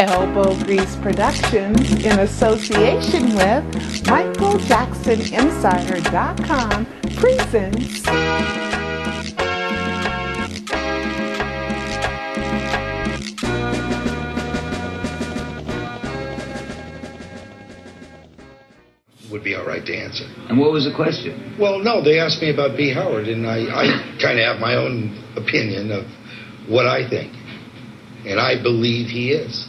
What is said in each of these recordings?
Elbow Grease Productions, in association with MichaelJacksonInsider.com, presents would be all right to answer. And what was the question? Well, no, they asked me about B. Howard, and I kind of have my own opinion of what I think. And I believe he is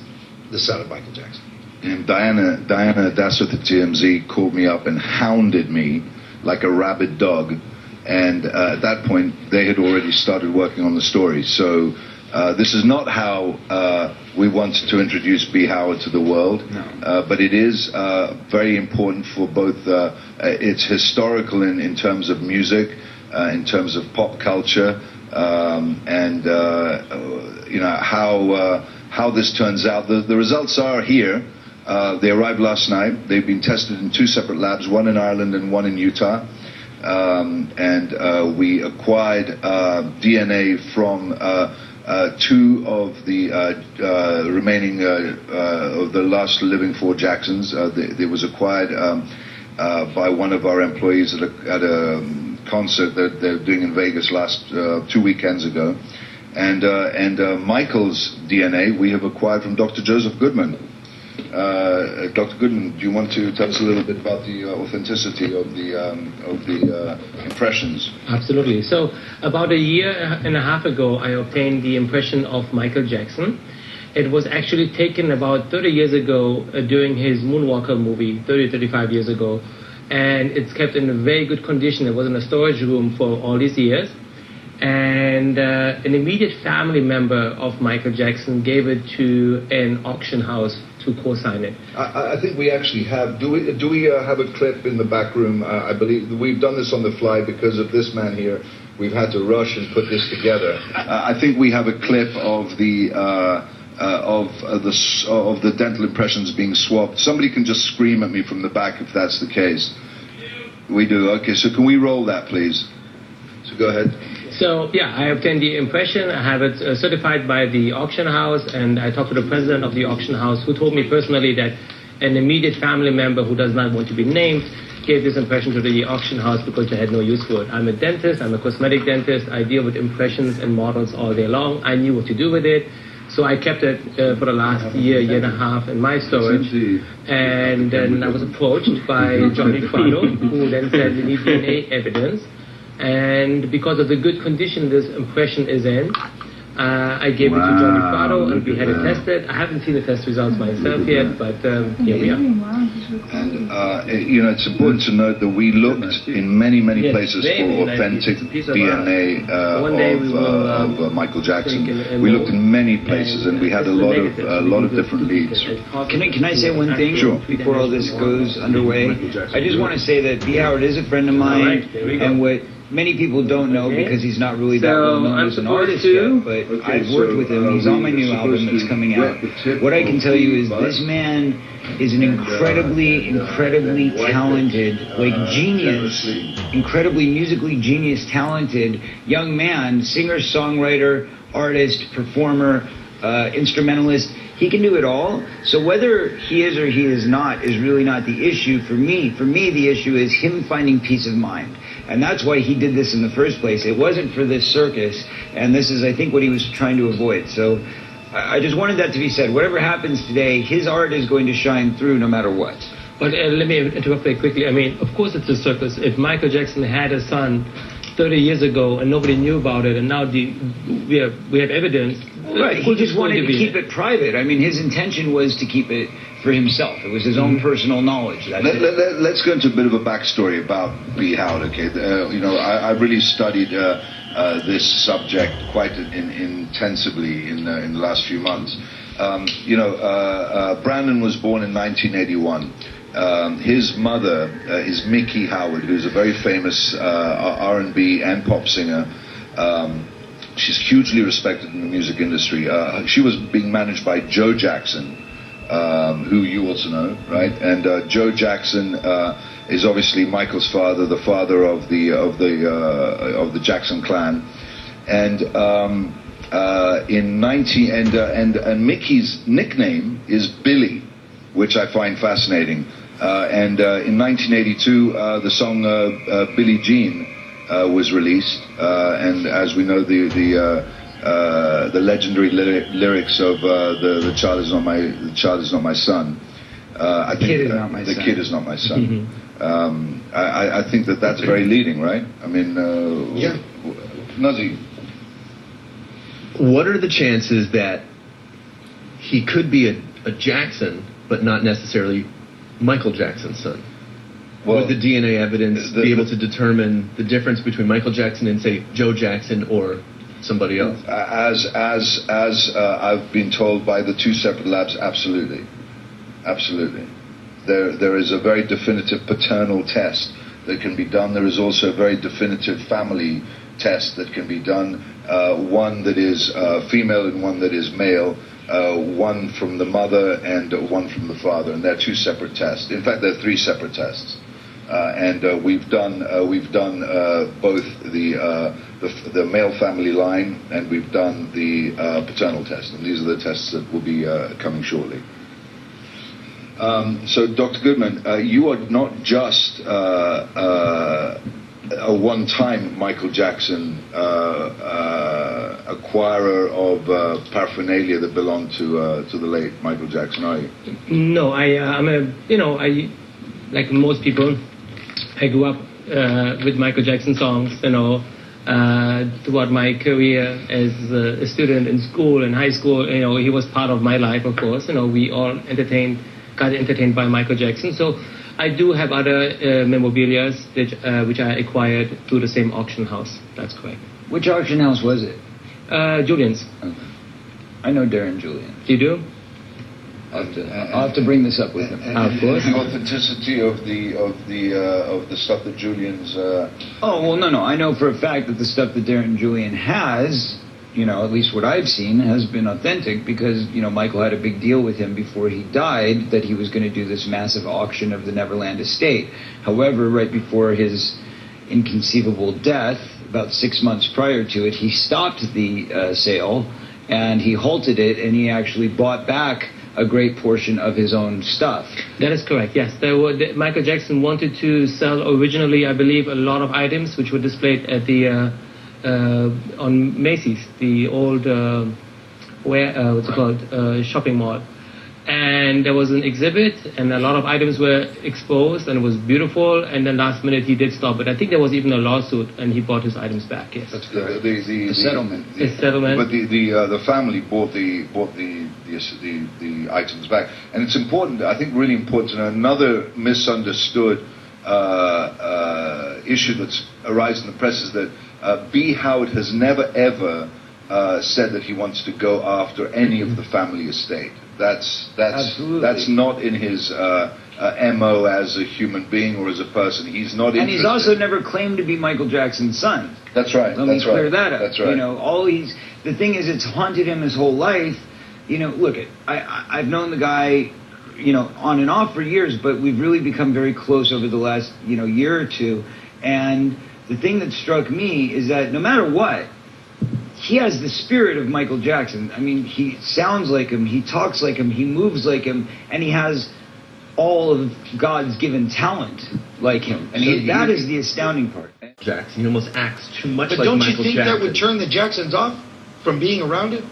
the son of Michael Jackson. And Diana Dasseth at TMZ called me up and hounded me like a rabid dog. And at that point, they had already started working on the story. So this is not how we wanted to introduce B. Howard to the world. No. But it is very important for both, it's historical in terms of music, in terms of pop culture, and you know, how this turns out. The results are here. They arrived last night. They've been tested in two separate labs, one in Ireland and one in Utah. And we acquired DNA from two of the remaining of the last living four Jacksons. It was acquired by one of our employees at a concert that they're doing in Vegas last 2 weekends ago. And Michael's DNA we have acquired from Dr. Joseph Goodman. Dr. Goodman, do you want to tell us a little bit about the authenticity of the impressions? Absolutely. So about a year and a half ago, I obtained the impression of Michael Jackson. It was actually taken about 30 years ago during his Moonwalker movie, 35 years ago. And it's kept in a very good condition. It was in a storage room for all these years. And an immediate family member of Michael Jackson gave it to an auction house to co-sign it. I think we actually have. Do we have a clip in the back room? I believe we've done this on the fly because of this man here. We've had to rush and put this together. I think we have a clip of the dental impressions being swapped. Somebody can just scream at me from the back if that's the case. We do. Okay, so can we roll that, please? So go ahead. So, yeah, I obtained the impression. I have it certified by the auction house, and I talked to the president of the auction house, who told me personally that an immediate family member who does not want to be named gave this impression to the auction house because they had no use for it. I'm a dentist. I'm a cosmetic dentist. I deal with impressions and models all day long. I knew what to do with it. So I kept it for the last year and a half in my storage. And then I was approached by Johnny Fado, who then said, we need DNA evidence. And because of the good condition this impression is in, I gave it to Johnny Fado, and we had it tested. I haven't seen the test results myself yet, but here we are. And you know, it's important to note that we looked in many places for authentic DNA of Michael Jackson. We looked in many places, and we had a lot of different leads. Can I say one thing? Sure. Before all this goes underway? I just want to say that B. Howard is a friend of mine, and what many people don't know, because he's not really that well known as an artist yet, but I've worked with him. He's on my new album that's coming out. What I can tell you is this man is an incredibly talented, like genius, incredibly musically genius, talented young man, singer, songwriter, artist, performer, instrumentalist. He can do it all. So whether he is or he is not is really not the issue for me. For me, the issue is him finding peace of mind. And that's why he did this in the first place. It wasn't for this circus. And this is, I think, what he was trying to avoid. So I just wanted that to be said. Whatever happens today, his art is going to shine through no matter what. But let me interrupt very quickly. I mean, of course it's a circus. If Michael Jackson had a son 30 years ago and nobody knew about it, and now we have evidence. Right, he just wanted to keep it private. I mean, his intention was to keep it for himself. It was his own personal knowledge. Let's go into a bit of a backstory about B. Howard. Okay, you know, I really studied this subject quite intensively in the last few months. You know, Brandon was born in 1981. His mother is Miki Howard, who's a very famous R&B and pop singer. She's hugely respected in the music industry. She was being managed by Joe Jackson, who you also know, right? And Joe Jackson is obviously Michael's father, the father of the Jackson clan. And And Mickey's nickname is Billy, which I find fascinating. In 1982, the song Billie Jean was released, and as we know, the legendary lyrics of the child is not my son. I think the kid is not my son. Mm-hmm. I think that's very leading, right? I mean, yeah. Nazi. What are the chances that he could be a Jackson, but not necessarily Michael Jackson's son? Would the DNA evidence be able to determine the difference between Michael Jackson and, say, Joe Jackson or somebody else? As I've been told by the two separate labs, absolutely. Absolutely. There is a very definitive paternal test that can be done. There is also a very definitive family test that can be done. One that is female and one that is male. One from the mother and one from the father, and they're two separate tests. In fact, they're three separate tests. We've done both the male family line, and we've done the paternal test, and these are the tests that will be coming shortly. So, Dr. Goodman, you are not just a one-time Michael Jackson acquirer of paraphernalia that belonged to the late Michael Jackson, are you? No, I'm like most people, I grew up with Michael Jackson songs, throughout my career as a student in school and high school. He was part of my life, of course. We all got entertained by Michael Jackson. So I do have other memorabilia which I acquired through the same auction house. That's correct. Which auction house was it? Julian's. Okay. I know Darren Julian. You do? I'll have to bring this up with him. Of course. The authenticity of the stuff that Julian's. Oh well, no. I know for a fact that the stuff that Darren Julian has, at least what I've seen, has been authentic because Michael had a big deal with him before he died that he was going to do this massive auction of the Neverland estate. However, right before his inconceivable death, about 6 months prior to it, he stopped the sale and he halted it, and he actually bought back a great portion of his own stuff. That is correct, yes. Michael Jackson wanted to sell originally, I believe, a lot of items which were displayed at the on Macy's, the old shopping mall. And there was an exhibit, and a lot of items were exposed, and it was beautiful. And then last minute he did stop it. I think there was even a lawsuit, and he bought his items back. Yes, that's correct. The settlement. The settlement. But the family bought the items back, and it's important. I think really important to know another misunderstood issue that's arisen in the press is that B. Howard has never ever said that he wants to go after any of the family estate. That's not in his MO as a human being or as a person. He's not interested. And he's also never claimed to be Michael Jackson's son. That's right. Let me clear that up. That's right. The thing is, it's haunted him his whole life. I've known the guy, on and off for years, but we've really become very close over the last, year or two. And the thing that struck me is that no matter what, he has the spirit of Michael Jackson. I mean, he sounds like him, he talks like him, he moves like him, and he has all of God's given talent like him. And that is the astounding part. Jackson, he almost acts too much but like Michael Jackson. But don't you think that would turn the Jacksons off from being around it?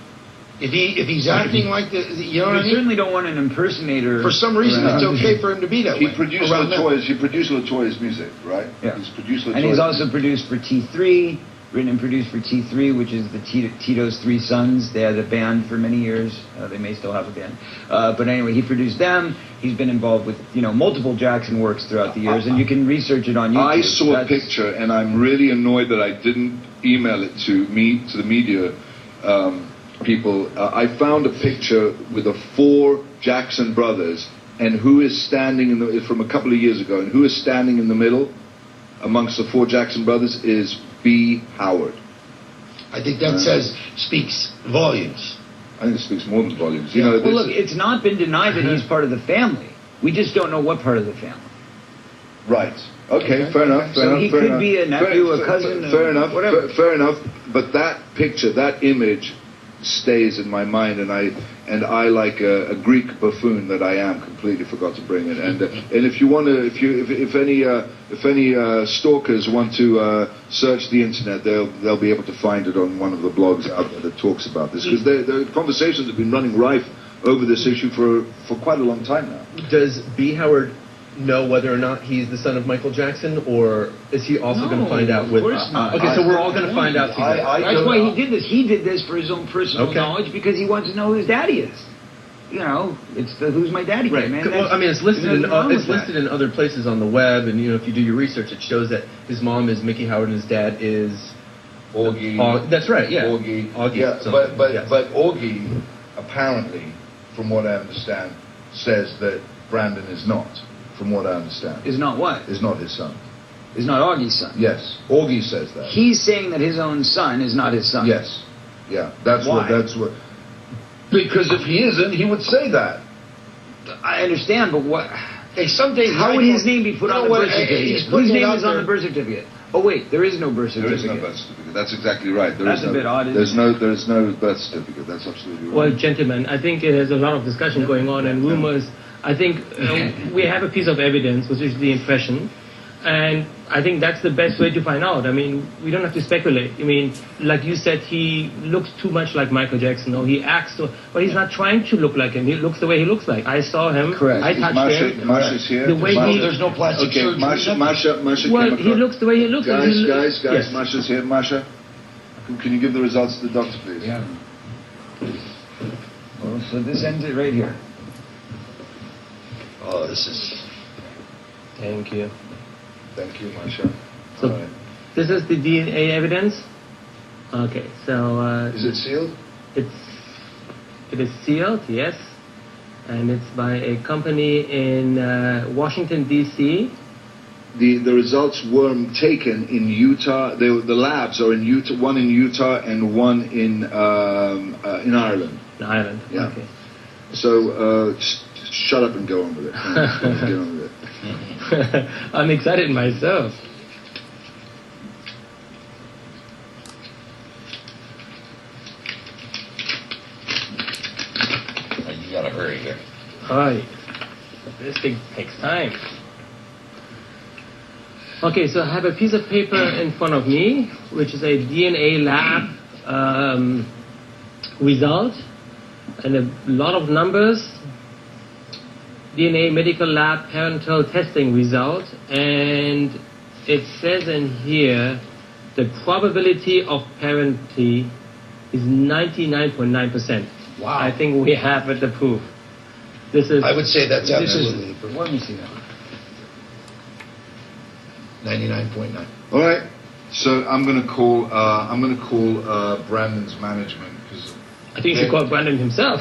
If he's acting like what I mean? We certainly don't want an impersonator. For some reason, it's okay for him to be that way. He produced LaToya's music, right? Yeah. He's produced LaToya's and he's also produced for T3, written and produced for T3, which is the Tito's Three Sons. They had a band for many years. They may still have a band. But anyway, he produced them. He's been involved with, multiple Jackson works throughout the years, and you can research it on YouTube. I saw a picture, and I'm really annoyed that I didn't email it to the media people. I found a picture with the 4 Jackson brothers, and who is standing from a couple of years ago, and who is standing in the middle amongst the 4 Jackson brothers is B. Howard. I think that speaks volumes. I think it speaks more than volumes. Look, it's not been denied that he's part of the family. We just don't know what part of the family. Right. Okay. Fair enough. He could be a nephew, a cousin. Fair enough. Whatever. Fair enough. But that picture, that image, stays in my mind, and I like a Greek buffoon that I am, completely forgot to bring it. And if you want to, if any stalkers want to search the internet, they'll be able to find it on one of the blogs out there that talks about this, because the conversations have been running rife over this issue for quite a long time now. Does B. Howard know whether or not he's the son of Michael Jackson, or is he also going to find out with... okay, so we're all going to find out together. That's why he did this. He did this for his own personal knowledge, because he wants to know who his daddy is. You know, it's the who's my daddy right. Man. Well, I mean, it's listed in other places on the web, and you know, if you do your research, it shows that his mom is Mickey Howard and his dad is Augie. That's right. Yeah, Augie. Yeah, but Augie, apparently, from what I understand, says that Brandon is not. From what I understand. Is not what? Is not his son. Is not Augie's son. Yes. Augie says that. He's saying that his own son is not his son. Yes. Yeah. That's Why? what. Because if he isn't, he would say that. I understand, but what? Hey, someday How would his name be put on the birth certificate? Whose name is on the birth certificate? Oh wait, there is no birth certificate. There is no birth certificate. That's exactly right. That's a bit odd. There's no birth certificate. That's absolutely right. Well, gentlemen, I think there's a lot of discussion going on and rumors. I think we have a piece of evidence, which is the impression, and I think that's the best way to find out. I mean, we don't have to speculate. I mean, like you said, he looks too much like Michael Jackson, or he acts, but he's not trying to look like him. He looks the way he looks like. I saw him. Correct. I touched him. Masha's here. The way there's no plastic surgery. Masha well, came he looks the way he looks. Guys, yes. Masha's here. Masha, can you give the results to the doctor, please? Yeah. Well, so this ends it right here. Oh, this is... Thank you. Thank you, Masha. So, this is the DNA evidence. Okay, so... is it sealed? It is sealed, yes. And it's by a company in Washington, D.C. The results were taken in Utah. The labs are in Utah. One in Utah and one in Ireland. In Ireland, yeah. Okay. So, shut up and go on with it. Get on with it. I'm excited myself. You gotta hurry here. Alright. This thing takes time. Okay, so I have a piece of paper in front of me, which is a DNA lab result, and a lot of numbers. DNA medical lab parental testing result, and it says in here the probability of parenting is 99.9%. Wow. I think we have the proof. This is. I would say that's absolutely Let me see that. 99.9. All right. So I'm going to call Brandon's management, because I think you should call Brandon himself.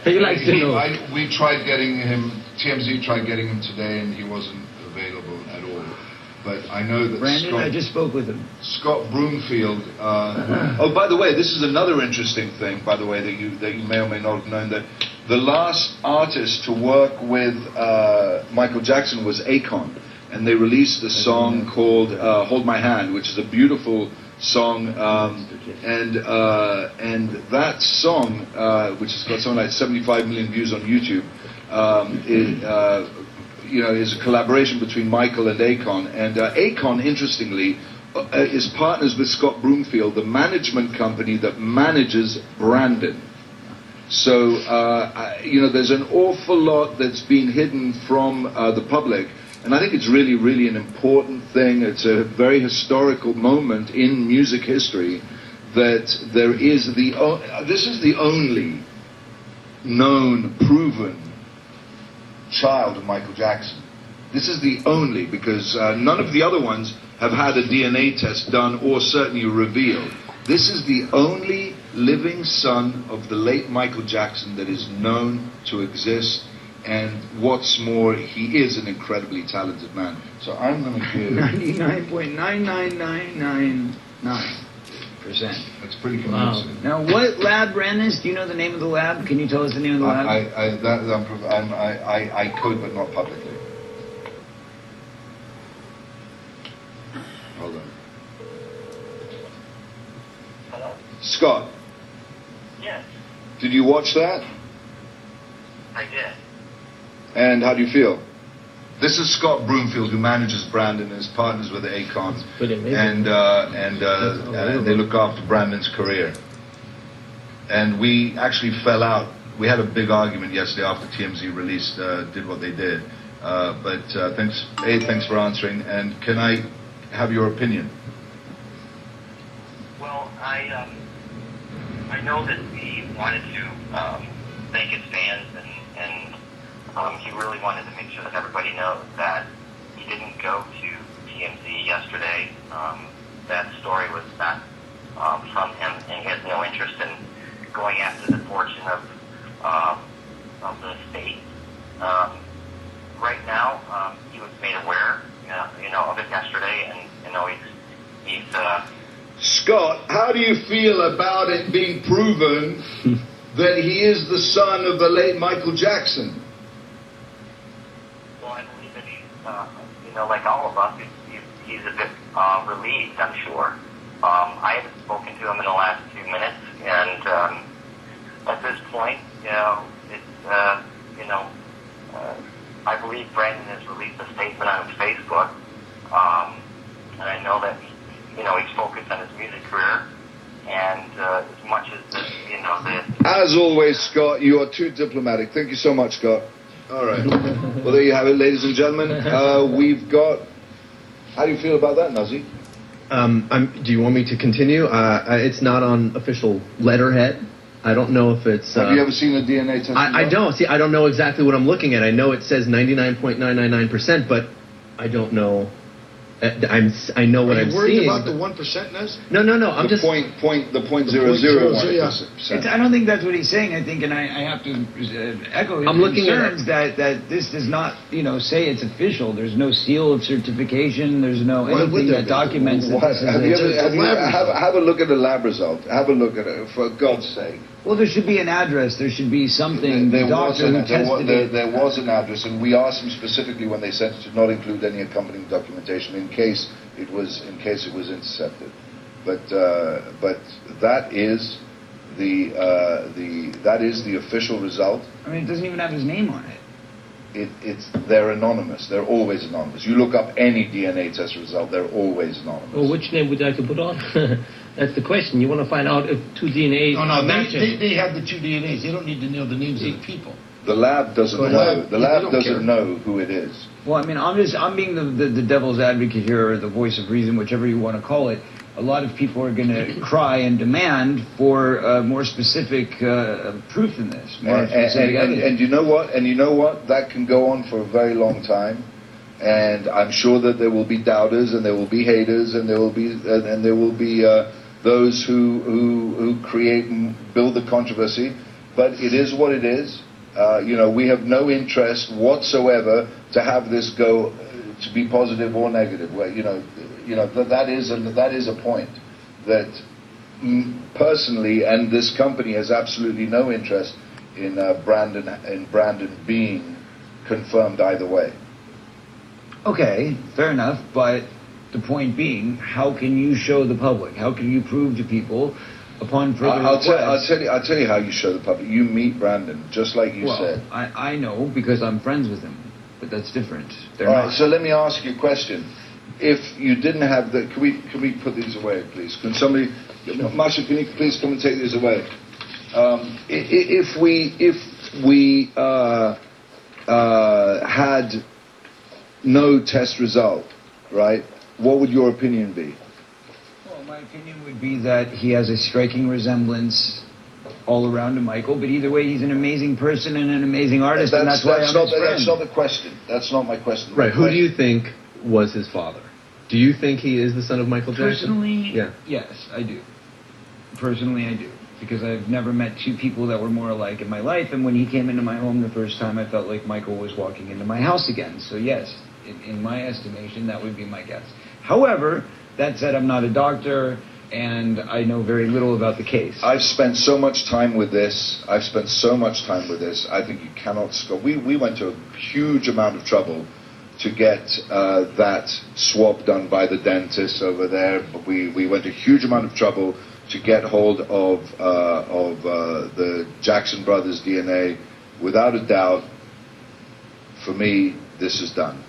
He likes to know. We tried getting him. TMZ tried getting him today, and he wasn't available at all. But I know that Brandon, I just spoke with him. Scott Broomfield. Oh, by the way, this is another interesting thing. By the way, that you may or may not have known, that the last artist to work with Michael Jackson was Akon, and they released a song called "Hold My Hand," which is a beautiful song, and that song, which has got something like 75 million views on YouTube, is a collaboration between Michael and Akon. And Akon, interestingly, is partners with Scott Broomfield, the management company that manages Brandon. So, there's an awful lot that's been hidden from the public. And I think it's really, really an important thing. It's a very historical moment in music history that there is this is the only known, proven child of Michael Jackson. This is the only, because none of the other ones have had a DNA test done or certainly revealed. This is the only living son of the late Michael Jackson that is known to exist. And what's more, he is an incredibly talented man. So I'm going to give 99.99999%. That's pretty convincing. Now, what lab, Brandon? Do you know the name of the lab? Can you tell us the name of the lab? I could, but not publicly. Hold on. Hello? Scott. Yes. Did you watch that? I did. And how do you feel? This is Scott Broomfield, who manages Brandon and is partners with Akon, and they look after Brandon's career. And we actually fell out. We had a big argument yesterday after TMZ released, did what they did. But thanks for answering. And can I have your opinion? Well, I know that he wanted to thank his fans, and he really wanted to make sure that everybody knows that he didn't go to TMZ yesterday. That story was not from him, and he has no interest in going after the fortune of the estate. Right now, he was made aware, of it yesterday, and he's. Scott, how do you feel about it being proven that he is the son of the late Michael Jackson? Well, I believe that he's, like all of us, he's a bit relieved, I'm sure. I haven't spoken to him in the last 2 minutes, and at this point, I believe Brandon has released a statement on his Facebook, and I know that, he's focused on his music career, and as much as As always, Scott, you are too diplomatic. Thank you so much, Scott. All right. Well, there you have it, ladies and gentlemen. We've got... How do you feel about that, Nazi? Do you want me to continue? It's not on official letterhead. I don't know if it's... Have you ever seen a DNA test? I don't. See, I don't know exactly what I'm looking at. I know it says 99.999%, but I don't know... I know what I'm seeing. Are you worried about the 1%, Ness? No. I'm just... The 0.001%. I don't think that's what he's saying. I think, and I have to echo his concerns that this does not, say it's official. There's no seal of certification. There's no anything that documents that this is have a look at the lab result. Have a look at it, for God's sake. Well, there should be an address. There should be something. There was an address, and we asked them specifically when they sent it to not include any accompanying documentation in case it was intercepted. But that is the official result. I mean, it doesn't even have his name on it. They're anonymous. They're always anonymous. You look up any DNA test result, they're always anonymous. Well, which name would you like to put on? That's the question. You want to find out if two DNAs match. They have the two DNAs. They don't need to know the names of the people. The lab doesn't know. The lab doesn't know who it is. Well, I mean, I'm being the devil's advocate here, or the voice of reason, whichever you want to call it. A lot of people are going to cry and demand for more specific proof than this. And you know what? That can go on for a very long time. And I'm sure that there will be doubters, and there will be haters, and there will be those who create and build the controversy. But it is what it is. We have no interest whatsoever to have this go to be positive or negative. Where that is a point that personally, and this company has absolutely no interest in Brandon being confirmed either way. Okay, fair enough, but the point being, how can you show the public? How can you prove to people upon further request? I'll tell you how you show the public. You meet Brandon, just like you said. I know because I'm friends with him, but that's different. All right, so let me ask you a question. If you didn't have the... Can we put these away, please? Can somebody... Masha, can you please come and take these away? If we had no test result, right, what would your opinion be? Well, my opinion would be that he has a striking resemblance all around to Michael, but either way, he's an amazing person and an amazing artist, and that's why I'm his friend. That's not the question. That's not my question. Right, who do you think was his father? Do you think he is the son of Michael Jackson? Personally, yes, I do. Personally, I do. Because I've never met two people that were more alike in my life, and when he came into my home the first time, I felt like Michael was walking into my house again. So yes, in my estimation, that would be my guess. However, that said, I'm not a doctor, and I know very little about the case. I've spent so much time with this. I think you cannot... We went to a huge amount of trouble to get that swab done by the dentist over there. We went to a huge amount of trouble to get hold of the Jackson brothers' DNA, without a doubt, for me, this is done.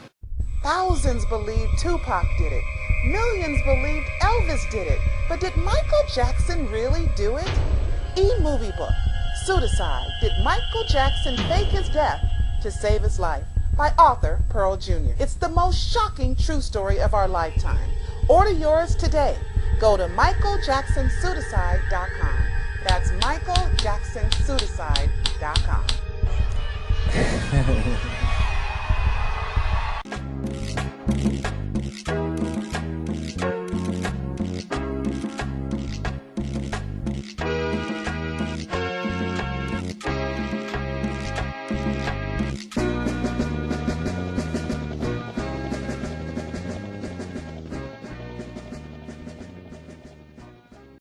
Thousands believed Tupac did it. Millions believed Elvis did it. But did Michael Jackson really do it? E-movie book, Pseudocide, Did Michael Jackson Fake His Death to Save His Life? By author Pearl Jr. It's the most shocking true story of our lifetime. Order yours today. Go to michaeljacksonpseudocide.com. That's michaeljacksonpseudocide.com.